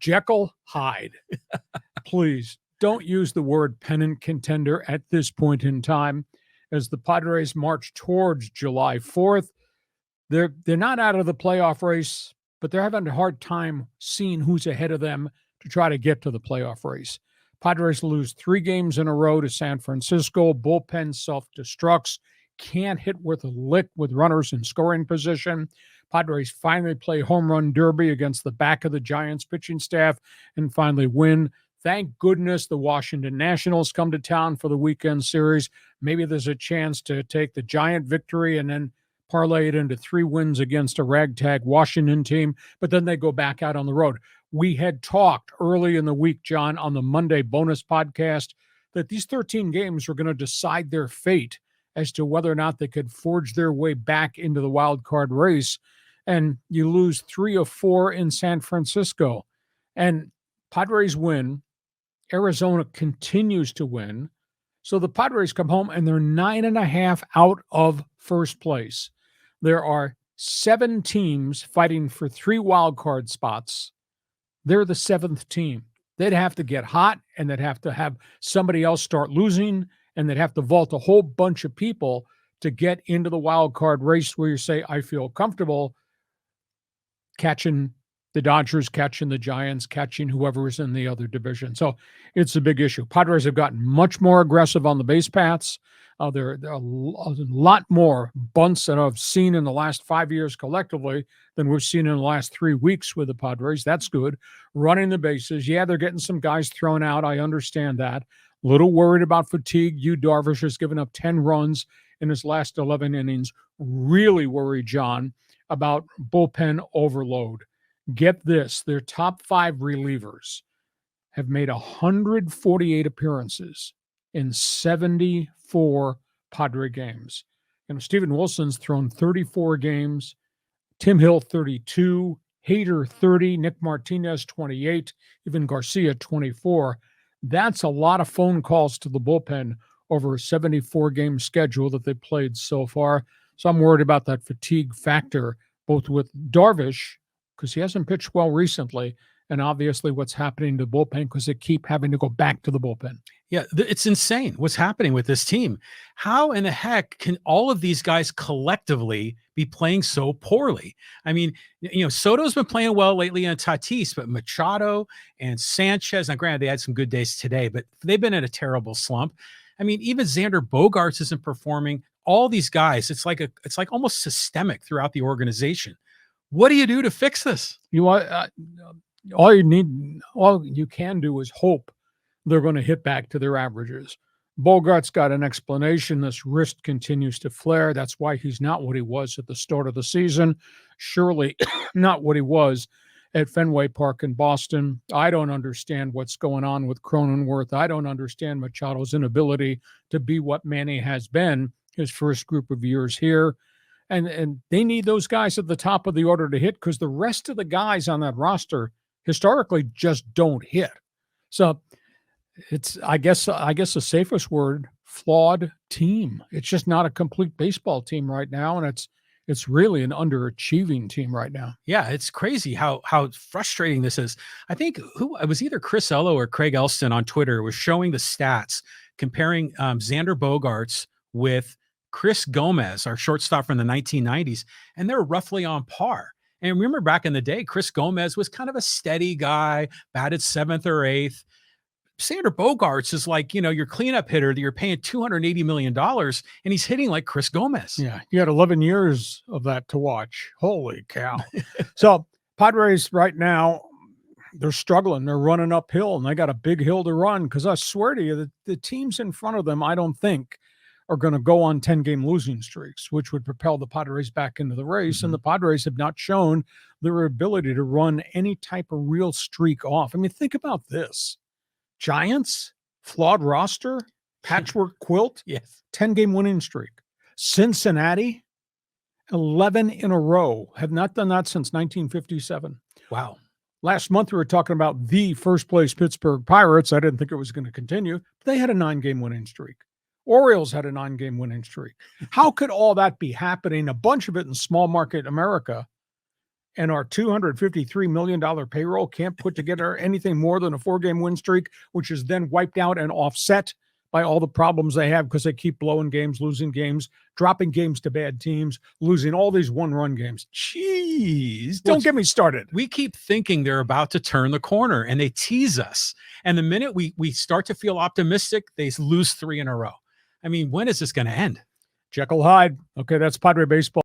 Jekyll Hyde. Please don't use the word pennant contender at this point in time as the Padres march towards July 4th. They're not out of the playoff race, but they're having a hard time seeing who's ahead of them to try to get to the playoff race. Padres lose 3 games in a row to San Francisco. Bullpen self-destructs. Can't hit with a lick with runners in scoring position. Padres finally play home run derby against the back of the Giants pitching staff and finally win. Thank goodness the Washington Nationals come to town for the weekend series. Maybe there's a chance to take the Giant victory and then parlay it into 3 wins against a ragtag Washington team, but then they go back out on the road. We had talked early in the week, John, on the Monday bonus podcast, that these 13 games were going to decide their fate as to whether or not they could forge their way back into the wild card race. And you lose 3 of 4 in San Francisco. And Padres win. Arizona continues to win. So the Padres come home and they're 9.5 out of first place. There are 7 teams fighting for 3 wild card spots. They're the 7th team. They'd have to get hot, and they'd have to have somebody else start losing, and they'd have to vault a whole bunch of people to get into the wild card race where you say, I feel comfortable catching the Dodgers, catching the Giants, catching whoever is in the other division. So it's a big issue. Padres have gotten much more aggressive on the base paths. There are a lot more bunts that I've seen in the last 5 years collectively than we've seen in the last 3 weeks with the Padres. That's good. Running the bases. Yeah, they're getting some guys thrown out. I understand that. A little worried about fatigue. Yu Darvish has given up 10 runs in his last 11 innings. Really worried, John, about bullpen overload. Get this, their top 5 relievers have made 148 appearances in 74 Padre games. Steven Wilson's thrown 34 games, Tim Hill 32, Hader 30, Nick Martinez 28, even Garcia 24. That's a lot of phone calls to the bullpen over a 74-game schedule that they played so far. So I'm worried about that fatigue factor, both with Darvish, because he hasn't pitched well recently, and obviously what's happening to the bullpen because they keep having to go back to the bullpen. Yeah, it's insane what's happening with this team. How in the heck can all of these guys collectively be playing so poorly? I mean, Soto's been playing well lately on Tatis, but Machado and Sanchez, now granted, they had some good days today, but they've been in a terrible slump. I mean, even Xander Bogaerts isn't performing. All these guys, it's like almost systemic throughout the organization. What do you do to fix this? All you can do is hope they're going to hit back to their averages. Bogart's got an explanation. This wrist continues to flare. That's why he's not what he was at the start of the season. Surely not what he was at Fenway Park in Boston. I don't understand what's going on with Cronenworth. I don't understand Machado's inability to be what Manny has been his first group of years here. And they need those guys at the top of the order to hit because the rest of the guys on that roster historically just don't hit. So it's, I guess the safest word, flawed team. It's just not a complete baseball team right now, and it's really an underachieving team right now. Yeah, it's crazy how frustrating this is. I think it was either Chris Ello or Craig Elston on Twitter was showing the stats comparing Xander Bogaerts with Chris Gomez, our shortstop from the 1990s, and they're roughly on par. And remember back in the day, Chris Gomez was kind of a steady guy, batted 7th or 8th. Xander Bogaerts is like, your cleanup hitter that you're paying $280 million, and he's hitting like Chris Gomez. Yeah, you had 11 years of that to watch. Holy cow. So Padres right now, they're struggling. They're running uphill, and they got a big hill to run because I swear to you, the teams in front of them, I don't think, are going to go on 10-game losing streaks, which would propel the Padres back into the race. Mm-hmm. And the Padres have not shown their ability to run any type of real streak off. I mean, think about this. Giants, flawed roster, patchwork quilt, yes, 10-game winning streak. Cincinnati, 11 in a row. Have not done that since 1957. Wow. Last month, we were talking about the first-place Pittsburgh Pirates. I didn't think it was going to continue. But they had a 9-game winning streak. Orioles had a 9-game winning streak. How could all that be happening? A bunch of it in small market America. and our $253 million payroll can't put together anything more than a 4-game win streak, which is then wiped out and offset by all the problems they have because they keep blowing games, losing games, dropping games to bad teams, losing all these one-run games. Jeez, don't get me started. We keep thinking they're about to turn the corner, and they tease us. And the minute we start to feel optimistic, they lose 3 in a row. I mean, when is this going to end? Jekyll Hyde. Okay, that's Padre Baseball.